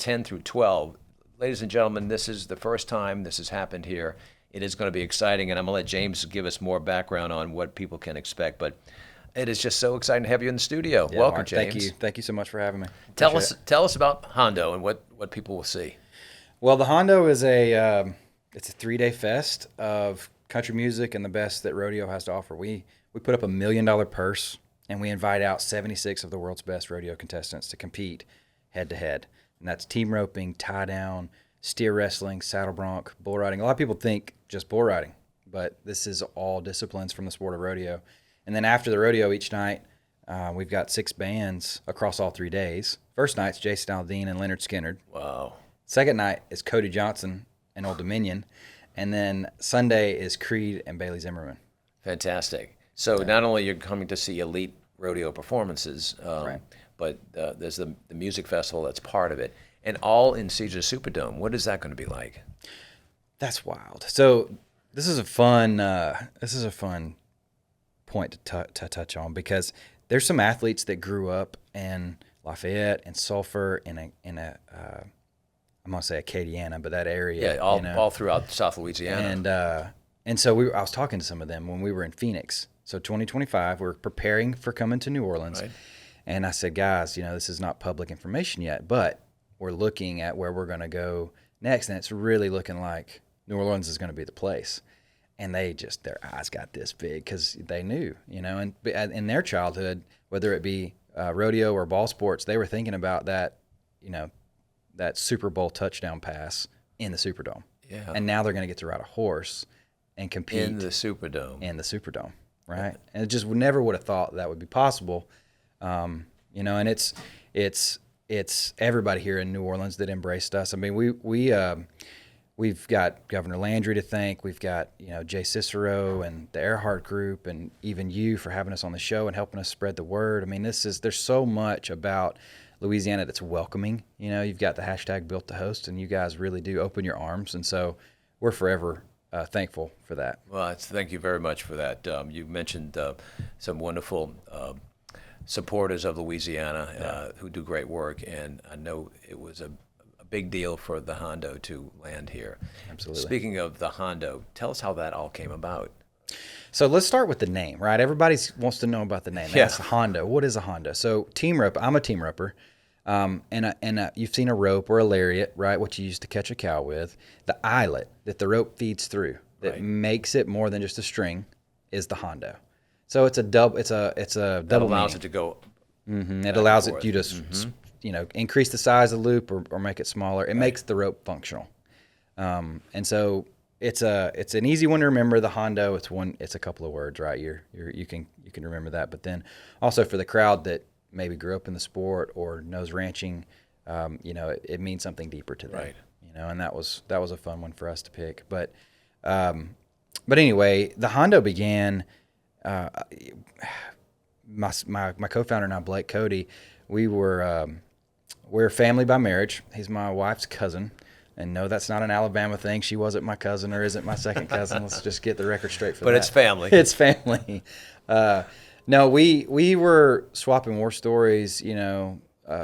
10 through 12. Ladies and gentlemen, this is the first time this has happened here. It is going to be exciting, and I'm going to let James give us more background on what people can expect. But it is just so exciting to have you in the studio. Yeah, Welcome, Mark, James. Thank you so much for having me. Tell us about Hondo and what people will see. Well, the Hondo is it's a 3-day fest of country music and the best that rodeo has to offer. We put up $1 million purse, and we invite out 76 of the world's best rodeo contestants to compete head to head. And that's team roping, tie down, steer wrestling, saddle bronc, bull riding. A lot of people think just bull riding, but this is all disciplines from the sport of rodeo. And then after the rodeo each night, we've got 6 bands across all 3 days. First night's Jason Aldean and Leonard Skinnard. Wow. Second night is Cody Johnson and Old Dominion. And then Sunday is Creed and Bailey Zimmerman. Fantastic. So not only you're coming to see elite rodeo performances, Right. but there's the music festival that's part of it. And all in Caesars Superdome. What is that going to be like? That's wild. So this is a fun point to touch on, because there's some athletes that grew up in Lafayette and Sulphur in a I'm gonna say Acadiana, but that area. Yeah, all throughout South Louisiana. And so I was talking to some of them when we were in Phoenix. So 2025, we're preparing for coming to New Orleans. Right. And I said, guys, this is not public information yet, but we're looking at where we're going to go next. And it's really looking like New Orleans is going to be the place. And their eyes got this big because they knew, and in their childhood, whether it be rodeo or ball sports, they were thinking about that, that Super Bowl touchdown pass in the Superdome. Yeah. And now they're going to get to ride a horse and compete in the Superdome. Right? And it just never would have thought that would be possible. And it's everybody here in New Orleans that embraced us. I mean, we've got Governor Landry to thank. We've got Jay Cicero and the Earhart Group, and even you for having us on the show and helping us spread the word. I mean, there's so much about Louisiana that's welcoming. You've got the hashtag Built to Host, and you guys really do open your arms, and so we're forever thankful for that. Well, thank you very much for that. You mentioned some wonderful supporters of Louisiana who do great work, and I know it was a big deal for the Hondo to land here. Absolutely. Speaking of the Hondo, tell us how that all came about. So let's start with the name, right? Everybody wants to know about the name. Yeah. That's Hondo. What is a Hondo? So team rope. I'm a team roper. And you've seen a rope or a lariat, right? What you use to catch a cow with. The eyelet that the rope feeds through that makes it more than just a string is the Hondo. So it's a double. It's a double. That allows it to go. Mm-hmm. It allows it you to increase the size of the loop or make it smaller. It makes the rope functional. And so it's an easy one to remember. The Hondo. It's a couple of words, right? You can remember that. But then also for the crowd that maybe grew up in the sport or knows ranching, it means something deeper to them. Right. And that was a fun one for us to pick. But anyway, the Hondo began. My co-founder and I, Blake Cody, we're family by marriage. He's my wife's cousin. And no, that's not an Alabama thing. She wasn't my cousin or isn't my second cousin. Let's just get the record straight for that. But it's family. It's family. No, we were swapping war stories,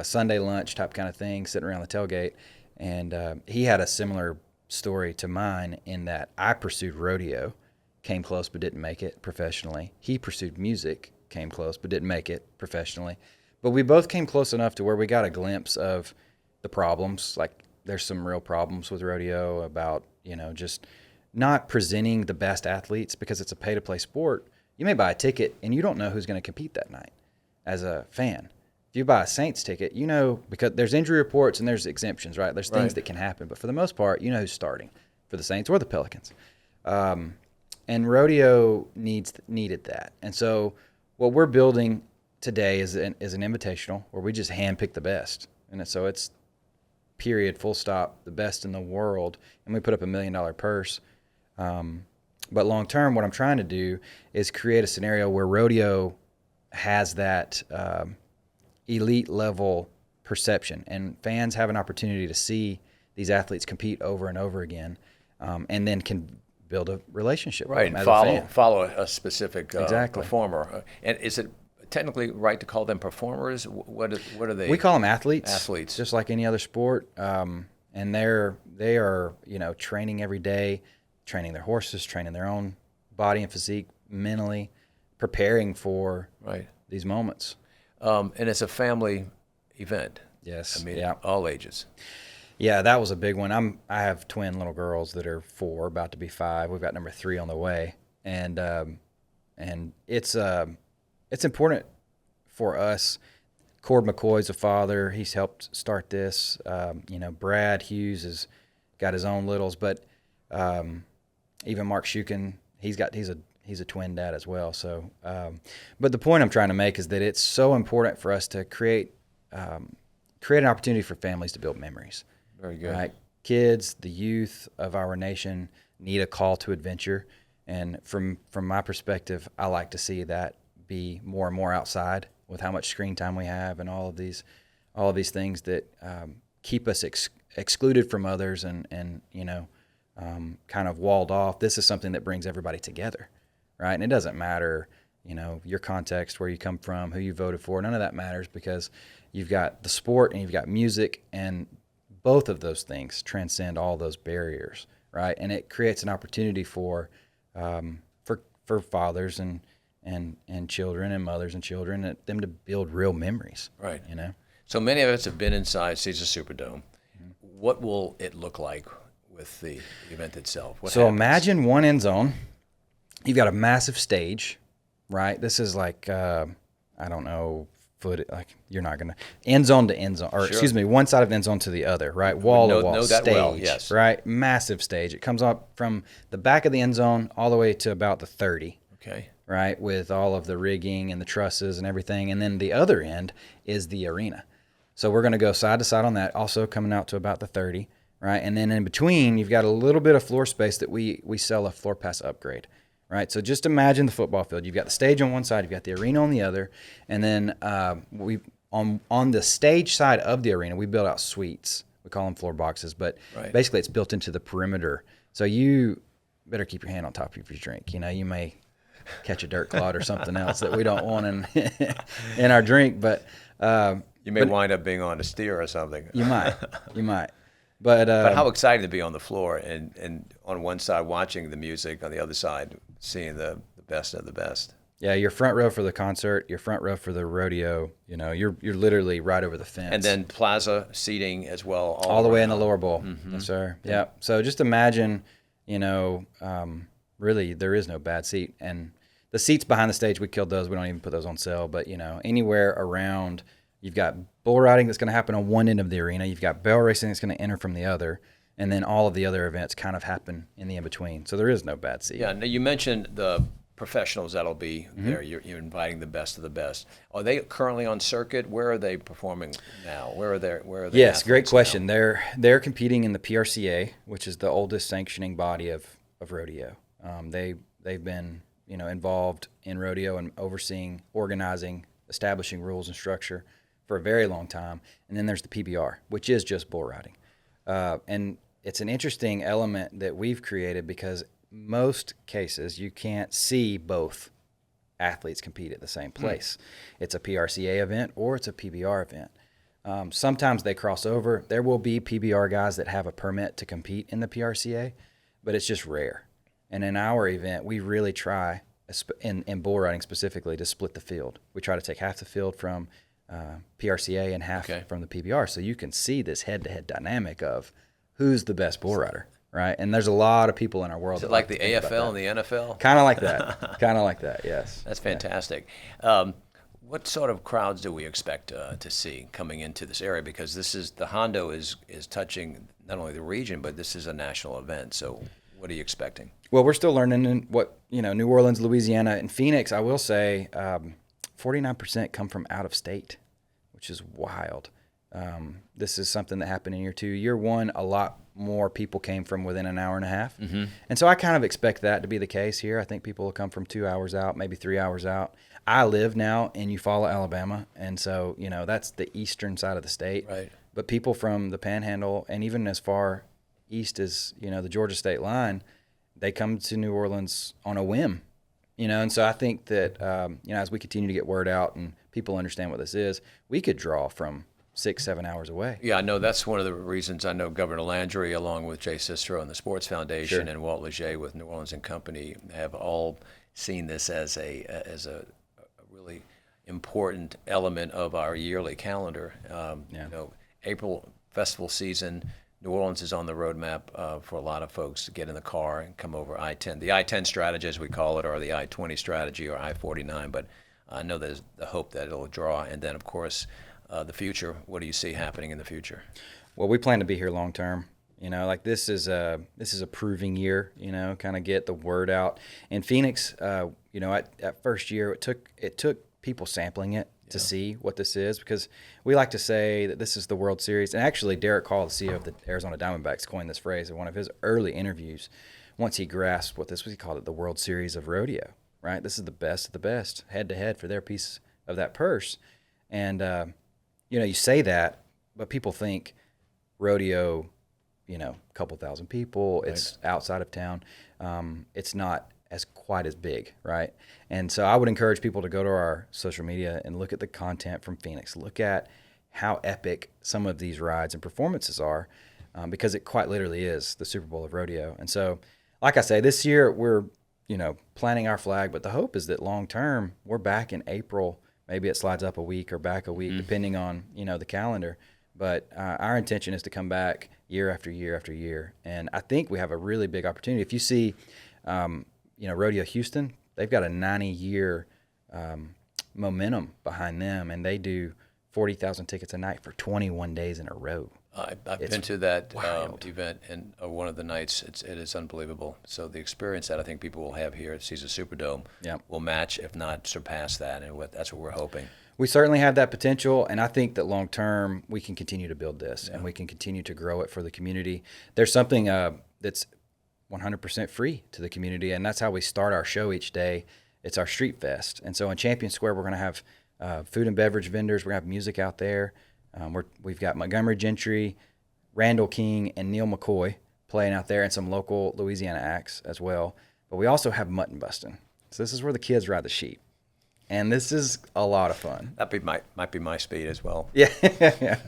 Sunday lunch type kind of thing, sitting around the tailgate. And he had a similar story to mine in that I pursued rodeo, came close but didn't make it professionally. He pursued music, came close but didn't make it professionally. But we both came close enough to where we got a glimpse of the problems. Like there's some real problems with rodeo about, just not presenting the best athletes because it's a pay-to-play sport. You may buy a ticket and you don't know who's going to compete that night as a fan. If you buy a Saints ticket, because there's injury reports and there's exemptions, right? There's things that can happen. But for the most part, who's starting for the Saints or the Pelicans. And rodeo needed that. And so what we're building today is an invitational where we just handpick the best. And so it's period, full stop, the best in the world. And we put up $1 million purse. But long term, what I'm trying to do is create a scenario where rodeo has that elite level perception, and fans have an opportunity to see these athletes compete over and over again, and then can build a relationship with them as a fan. Follow a specific Exactly. performer. And is it it technically right to call them performers? What are they? We call them athletes. Athletes. Just like any other sport. And they are, training every day, training their horses, training their own body and physique, mentally, preparing for these moments. And it's a family event. Yes. I mean, all ages. Yeah, that was a big one. I have twin little girls that are 4, about to be 5. We've got number 3 on the way, and it's important for us. Cord McCoy's a father. He's helped start this. Brad Hughes has got his own littles, but even Mark Shukin, he's a twin dad as well. So, but the point I'm trying to make is that it's so important for us to create an opportunity for families to build memories. Very good. Right? Kids, the youth of our nation need a call to adventure, and from my perspective, I like to see that be more and more outside with how much screen time we have and all of these things that keep us excluded from others and kind of walled off. This is something that brings everybody together, right? And it doesn't matter, your context, where you come from, who you voted for. None of that matters, because you've got the sport and you've got music, and both of those things transcend all those barriers, right? And it creates an opportunity for fathers and children and mothers and children, and them to build real memories. Right. So many of us have been inside Caesars Superdome. Mm-hmm. What will it look like with the event itself? What so happens? Imagine one end zone. You've got a massive stage, right? This is like, I don't know, you're not going to, end zone to end zone, or excuse me, one side of end zone to the other, right? Wall to wall, know stage, that well, yes. Right? Massive stage. It comes up from the back of the end zone all the way to about the 30. Okay. Right, with all of the rigging and the trusses and everything. And then the other end is the arena. So we're going to go side to side on that, also coming out to about the 30, right? And then in between, you've got a little bit of floor space that we sell a floor pass upgrade, right? So just imagine the football field. You've got the stage on one side, you've got the arena on the other, and then on the stage side of the arena, we build out suites. We call them floor boxes, but basically it's built into the perimeter. So you better keep your hand on top of your drink. You may catch a dirt clod or something else that we don't want in our drink, but you may wind up being on a steer or something. You might, but how exciting to be on the floor and on one side watching the music, on the other side seeing the best of the best. Yeah, you're front row for the concert, you're front row for the rodeo. You're literally right over the fence. And then plaza seating as well, all the way in the lower bowl. Mm-hmm. Yes, sir. Yeah. So just imagine, really there is no bad seat. And the seats behind the stage, we killed those. We don't even put those on sale. But, anywhere around, you've got bull riding that's going to happen on one end of the arena. You've got barrel racing that's going to enter from the other. And then all of the other events kind of happen in the in-between. So there is no bad seat. Yeah. Now you mentioned the professionals that'll be there. You're inviting the best of the best. Are they currently on circuit? Where are they performing now? Where are they? Yes, great question. Now? They're competing in the PRCA, which is the oldest sanctioning body of rodeo. They've been involved in rodeo and overseeing, organizing, establishing rules and structure for a very long time. And then there's the PBR, which is just bull riding. And it's an interesting element that we've created, because most cases you can't see both athletes compete at the same place. It's a PRCA event or it's a PBR event. Sometimes they cross over. There will be PBR guys that have a permit to compete in the PRCA, but it's just rare. And in our event, we really try, in bull riding specifically, to split the field. We try to take half the field from PRCA and half from the PBR, so you can see this head-to-head dynamic of who's the best bull rider, right? And there's a lot of people in our world. Is it like the AFL and the NFL? Kind of like that. Kind of like that, yes. That's fantastic. What sort of crowds do we expect to see coming into this area? Because the Hondo is touching not only the region, but this is a national event. So what are you expecting? Well, we're still learning in New Orleans, Louisiana, and Phoenix. I will say 49% come from out of state, which is wild. This is something that happened in year 2. Year 1, a lot more people came from within an hour and a half. Mm-hmm. And so I kind of expect that to be the case here. I think people will come from 2 hours out, maybe 3 hours out. I live now in Eufaula, Alabama, and so, that's the eastern side of the state. Right. But people from the Panhandle and even as far east as, the Georgia state line, they come to New Orleans on a whim. And so I think that, as we continue to get word out and people understand what this is, we could draw from 6-7 hours away. Yeah, I know that's one of the reasons. I know Governor Landry, along with Jay Cicero and the Sports Foundation, Sure. and Walt Leger with New Orleans and Company, have all seen this as a really important element of our yearly calendar. April festival season, New Orleans is on the roadmap for a lot of folks to get in the car and come over I-10. The I-10 strategy, as we call it, or the I-20 strategy, or I-49. But I know there's the hope that it'll draw. And then, of course, the future. What do you see happening in the future? Well, we plan to be here long term. This is a proving year. Kind of get the word out. In Phoenix, at first year, it took people sampling it to see what this is, because we like to say that this is the World Series. And actually, Derek Hall, the CEO of the Arizona Diamondbacks, coined this phrase in one of his early interviews. Once he grasped what this was, he called it the World Series of Rodeo. Right? This is the best of the best, head to head for their piece of that purse. And you say that, but people think rodeo, a couple thousand people. Right. It's outside of town. It's not as quite as big, right? And so I would encourage people to go to our social media and look at the content from Phoenix. Look at how epic some of these rides and performances are, because it quite literally is the Super Bowl of rodeo. And so, like I say, this year we're planting our flag, but the hope is that long term we're back in April. Maybe it slides up a week or back a week, depending on, the calendar. But our intention is to come back year after year after year. And I think we have a really big opportunity. If you see, Rodeo Houston, they've got a 90-year momentum behind them, and they do 40,000 tickets a night for 21 days in a row. I've been to that event, and one of the nights, it is unbelievable. So the experience that I think people will have here at Caesars Superdome will match, if not surpass that, and that's what we're hoping. We certainly have that potential, and I think that long term we can continue to build this, and we can continue to grow it for the community. There's something that's 100% free to the community, and that's how we start our show each day. It's our Street Fest, and so in Champion Square we're going to have food and beverage vendors. We're going to have music out there. We've got Montgomery Gentry, Randall King, and Neil McCoy playing out there, and some local Louisiana acts as well. But we also have mutton busting. So this is where the kids ride the sheep. And this is a lot of fun. Might be my speed as well. Yeah.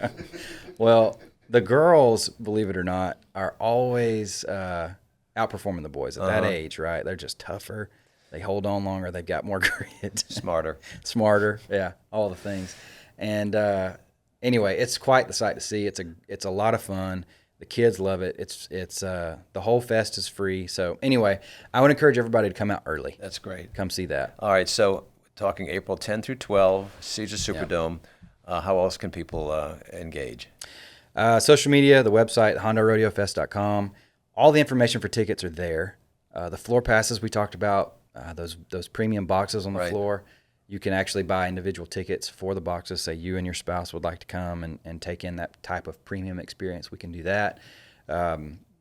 Well, the girls, believe it or not, are always outperforming the boys at that age, right? They're just tougher. They hold on longer. They've got more grit. Smarter. Yeah, all the things. And anyway, it's quite the sight to see. It's a lot of fun. The kids love it. It's the whole fest is free. So anyway, I would encourage everybody to come out early. That's great. Come see that. All right. So talking April 10 through 12, Caesars Superdome. How else can people engage? Social media, the website, HONDORodeoFest.com. All the information for tickets are there. The floor passes we talked about, those premium boxes on the floor. You can actually buy individual tickets for the boxes. Say you and your spouse would like to come and take in that type of premium experience. We can do that.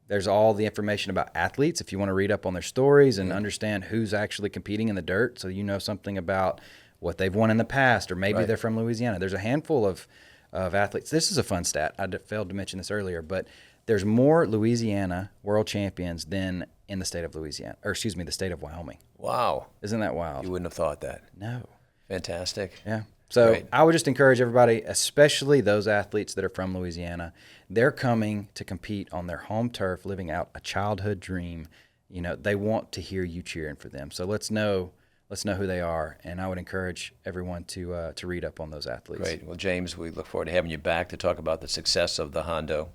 There's all the information about athletes if you want to read up on their stories and understand who's actually competing in the dirt, so you know something about what they've won in the past, or maybe they're from Louisiana. There's a handful of athletes. This is a fun stat. I failed to mention this earlier, but there's more Louisiana world champions than in the state of Louisiana, or excuse me, the state of Wyoming. Wow. Isn't that wild? You wouldn't have thought that. No. Fantastic. Yeah. So I would just encourage everybody, especially those athletes that are from Louisiana, they're coming to compete on their home turf, living out a childhood dream. They want to hear you cheering for them. So let's know who they are, and I would encourage everyone to read up on those athletes. Great. Well, James, we look forward to having you back to talk about the success of the Hondo,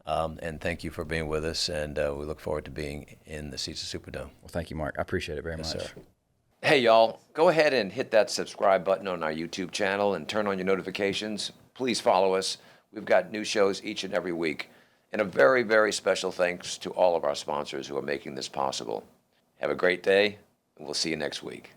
and thank you for being with us, and we look forward to being in the Caesars Superdome. Well, thank you, Mark. I appreciate it very much. Sir. Hey, y'all, go ahead and hit that subscribe button on our YouTube channel and turn on your notifications. Please follow us. We've got new shows each and every week. And a very, very special thanks to all of our sponsors who are making this possible. Have a great day, and we'll see you next week.